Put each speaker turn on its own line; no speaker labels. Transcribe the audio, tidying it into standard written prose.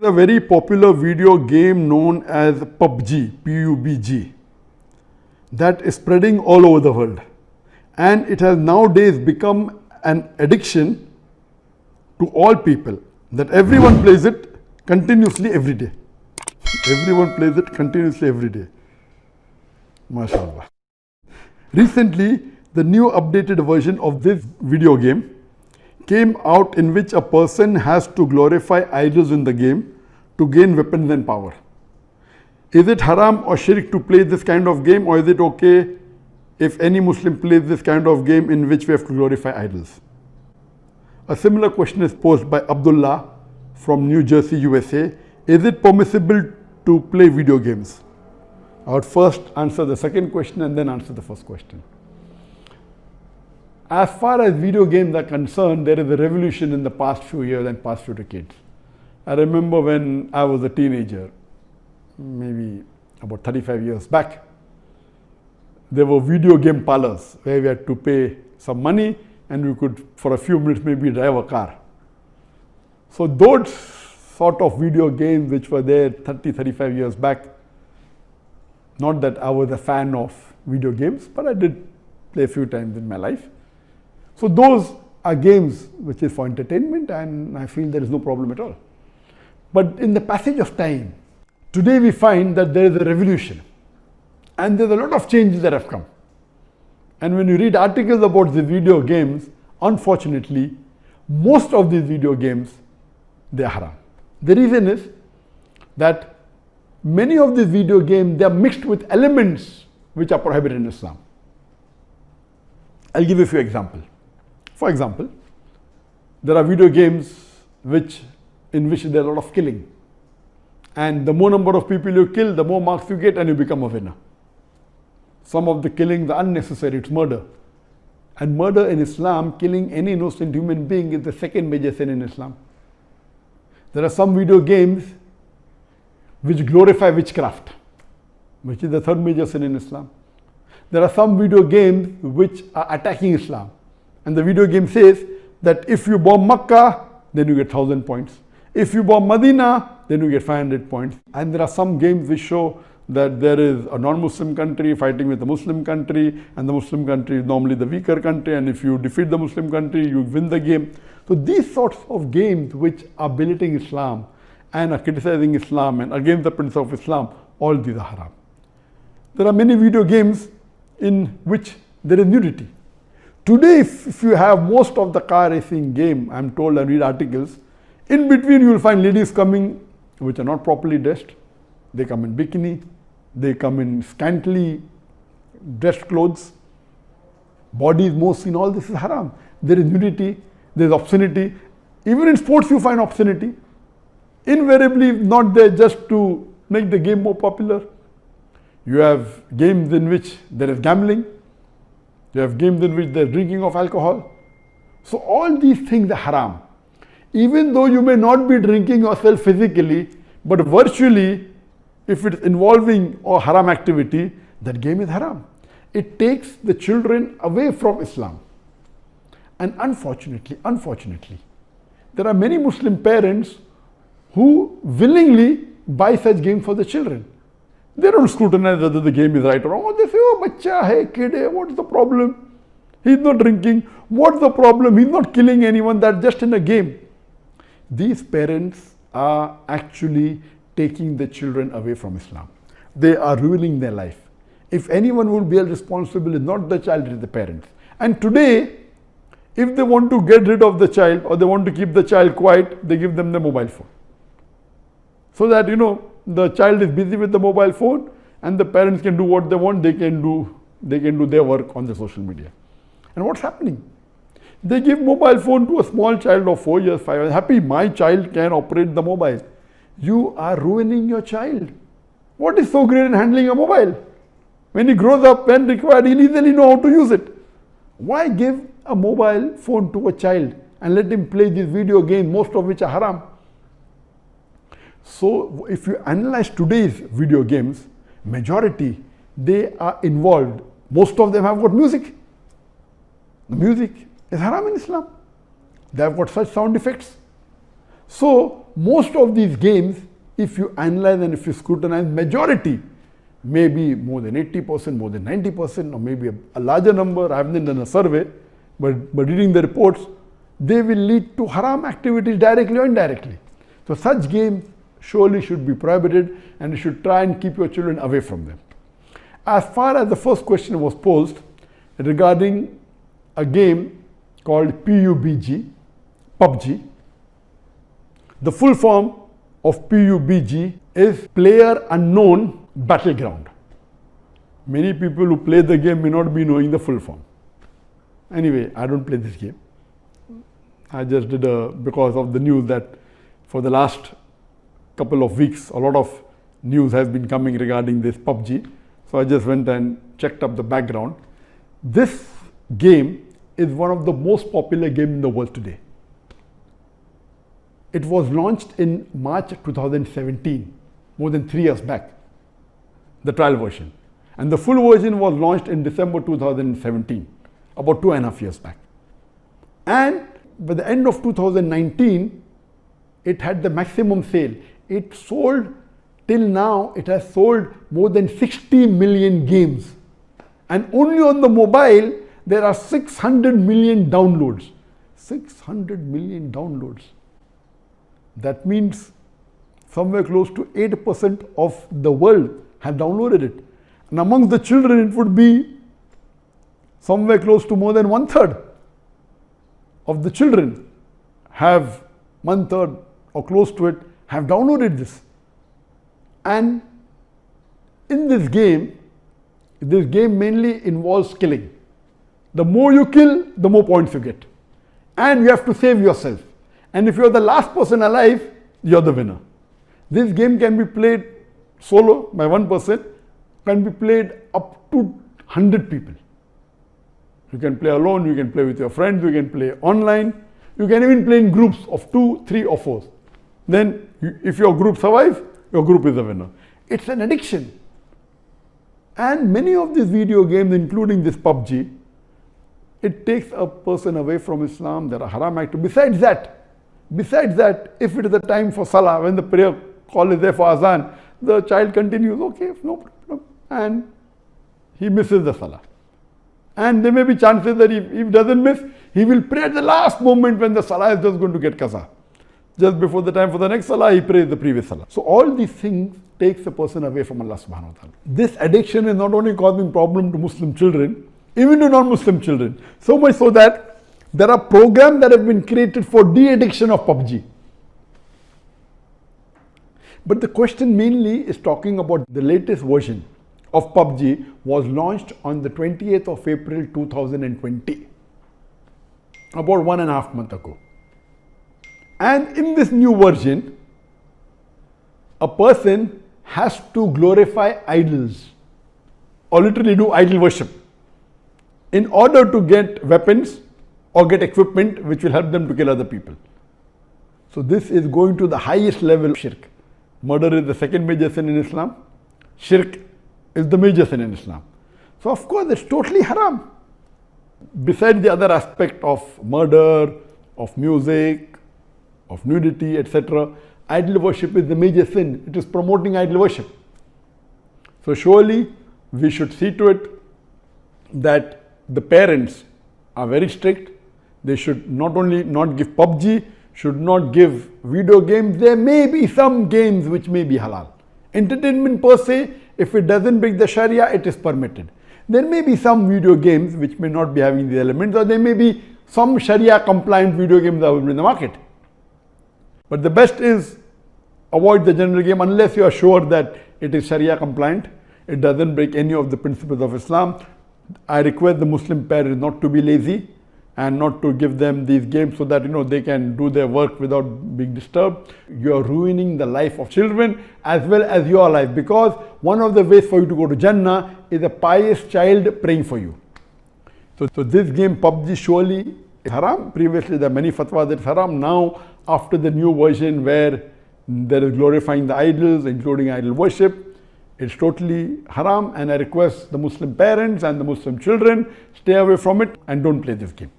A very popular video game known as PUBG, P-U-B-G, that is spreading all over the world. And it has nowadays become an addiction to all people, that everyone plays it continuously every day. Everyone plays it continuously every day. MashaAllah. Recently, the new updated version of this video game came out, in which a person has to glorify idols in the game to gain weapons and power. Is it haram or shirk to play this kind of game, or is it okay if any Muslim plays this kind of game in which we have to glorify idols? A similar question is posed by Abdullah from New Jersey, USA. Is it permissible to play video games? I would first answer the second question and then answer the first question. As far as video games are concerned, there is a revolution in the past few years and past few decades. I remember when I was a teenager, maybe about 35 years back, there were video game parlors where we had to pay some money and we could, for a few minutes, maybe drive a car. So those sort of video games which were there 35 years back, not that I was a fan of video games, but I did play a few times in my life. So those are games which is for entertainment, and I feel there is no problem at all. But in the passage of time, today we find that there is a revolution and there's a lot of changes that have come. And when you read articles about the video games, unfortunately, most of these video games, they are haram. The reason is that many of these video games, they are mixed with elements which are prohibited in Islam. I'll give you a few examples. For example, there are video games in which there is a lot of killing. And the more number of people you kill, the more marks you get and you become a winner. Some of the killings are unnecessary, it's murder. And murder in Islam, killing any innocent human being, is the second major sin in Islam. There are some video games which glorify witchcraft, which is the third major sin in Islam. There are some video games which are attacking Islam. And the video game says that if you bomb Makkah, then you get 1,000 points. If you bomb Medina, then you get 500 points. And there are some games which show that there is a non-Muslim country fighting with a Muslim country, and the Muslim country is normally the weaker country, and if you defeat the Muslim country, you win the game. So these sorts of games which are belittling Islam and are criticizing Islam and against the principle of Islam, all these are haram. There are many video games in which there is nudity. Today, if you have most of the car racing game, I'm told, and read articles, in between you will find ladies coming which are not properly dressed. They come in bikini, they come in scantily dressed clothes, body is more seen, all this is haram. There is nudity, there is obscenity. Even in sports you find obscenity. Invariably not there just to make the game more popular. You have games in which there is gambling. You have games in which there is drinking of alcohol. So all these things are haram. Even though you may not be drinking yourself physically, but virtually, if it's involving a haram activity, that game is haram. It takes the children away from Islam. And unfortunately, there are many Muslim parents who willingly buy such games for the children. They don't scrutinize whether the game is right or wrong. They say, oh, bacha hai, kid hai, what's the problem? He's not drinking. What's the problem? He's not killing anyone. That's just in a game. These parents are actually taking the children away from Islam. They are ruining their life. If anyone will be responsible, it's not the child, it's the parents. And today, if they want to get rid of the child or they want to keep the child quiet, they give them the mobile phone. So that, the child is busy with the mobile phone and the parents can do what they want, they can do their work on the social media. And what's happening? They give mobile phone to a small child of 4 years, 5 years. Happy, my child can operate the mobile. You are ruining your child. What is so great in handling a mobile? When he grows up, when required, he'll easily know how to use it. Why give a mobile phone to a child and let him play these video games, most of which are haram? So if you analyze today's video games, majority, they are involved. Most of them have got music. The music is haram in Islam. They have got such sound effects. So most of these games, if you analyze and if you scrutinize, majority, maybe more than 80%, more than 90%, or maybe a larger number, I haven't done a survey, but reading the reports, they will lead to haram activities directly or indirectly. So such games surely should be prohibited, and you should try and keep your children away from them. As far as the first question was posed regarding a game called PUBG, the full form of PUBG is Player Unknown Battleground. Many people who play the game may not be knowing the full form. Anyway, I don't play this game. I just did because of the news that for the last couple of weeks, a lot of news has been coming regarding this PUBG. So I just went and checked up the background. This game is one of the most popular games in the world today. It was launched in March 2017, more than 3 years back, the trial version. And the full version was launched in December 2017, about 2.5 years back. And by the end of 2019, it had the maximum sale. It sold, till now, it has sold more than 60 million games. And only on the mobile, there are 600 million downloads. 600 million downloads. That means somewhere close to 8% of the world have downloaded it. And amongst the children, it would be somewhere close to more than 1/3 of the children have, 1/3 or close to it, have downloaded this. And in this game mainly involves killing. The more you kill, the more points you get. And you have to save yourself. And if you're the last person alive, you're the winner. This game can be played solo by one person, can be played up to 100 people. You can play alone, you can play with your friends, you can play online, you can even play in groups of 2, 3 or 4. Then if your group survives, your group is the winner. It's an addiction. And many of these video games, including this PUBG, it takes a person away from Islam. There are haram activities. Besides that, if it is the time for Salah, when the prayer call is there for Azan, the child continues, okay, no problem, and he misses the Salah. And there may be chances that if he doesn't miss, he will pray at the last moment when the Salah is just going to get qaza. Just before the time for the next Salah, he prays the previous Salah. So all these things takes a person away from Allah subhanahu wa ta'ala. This addiction is not only causing problem to Muslim children, even to non-Muslim children. So much so that there are programs that have been created for de-addiction of PUBG. But the question mainly is talking about the latest version of PUBG was launched on the 28th of April 2020, about 1.5 months ago. And in this new version, a person has to glorify idols or literally do idol worship in order to get weapons or get equipment which will help them to kill other people. So this is going to the highest level of shirk. Murder is the second major sin in Islam. Shirk is the major sin in Islam. So of course it's totally haram. Besides the other aspect of murder, of music, of nudity, etc., idol worship is the major sin. It is promoting idol worship. So surely we should see to it that the parents are very strict. They should not only not give PUBG, should not give video games. There may be some games which may be halal. Entertainment per se, if it doesn't break the Sharia, it is permitted. There may be some video games which may not be having the elements, or there may be some Sharia compliant video games that will be in the market. But the best is avoid the general game unless you are sure that it is Sharia compliant. It doesn't break any of the principles of Islam. I request the Muslim parents not to be lazy and not to give them these games so that they can do their work without being disturbed. You are ruining the life of children as well as your life, because one of the ways for you to go to Jannah is a pious child praying for you. So this game PUBG surely is haram. Previously there are many fatwas that it's haram. Now after the new version where there is glorifying the idols, including idol worship, it's totally haram, and I request the Muslim parents and the Muslim children stay away from it and don't play this game.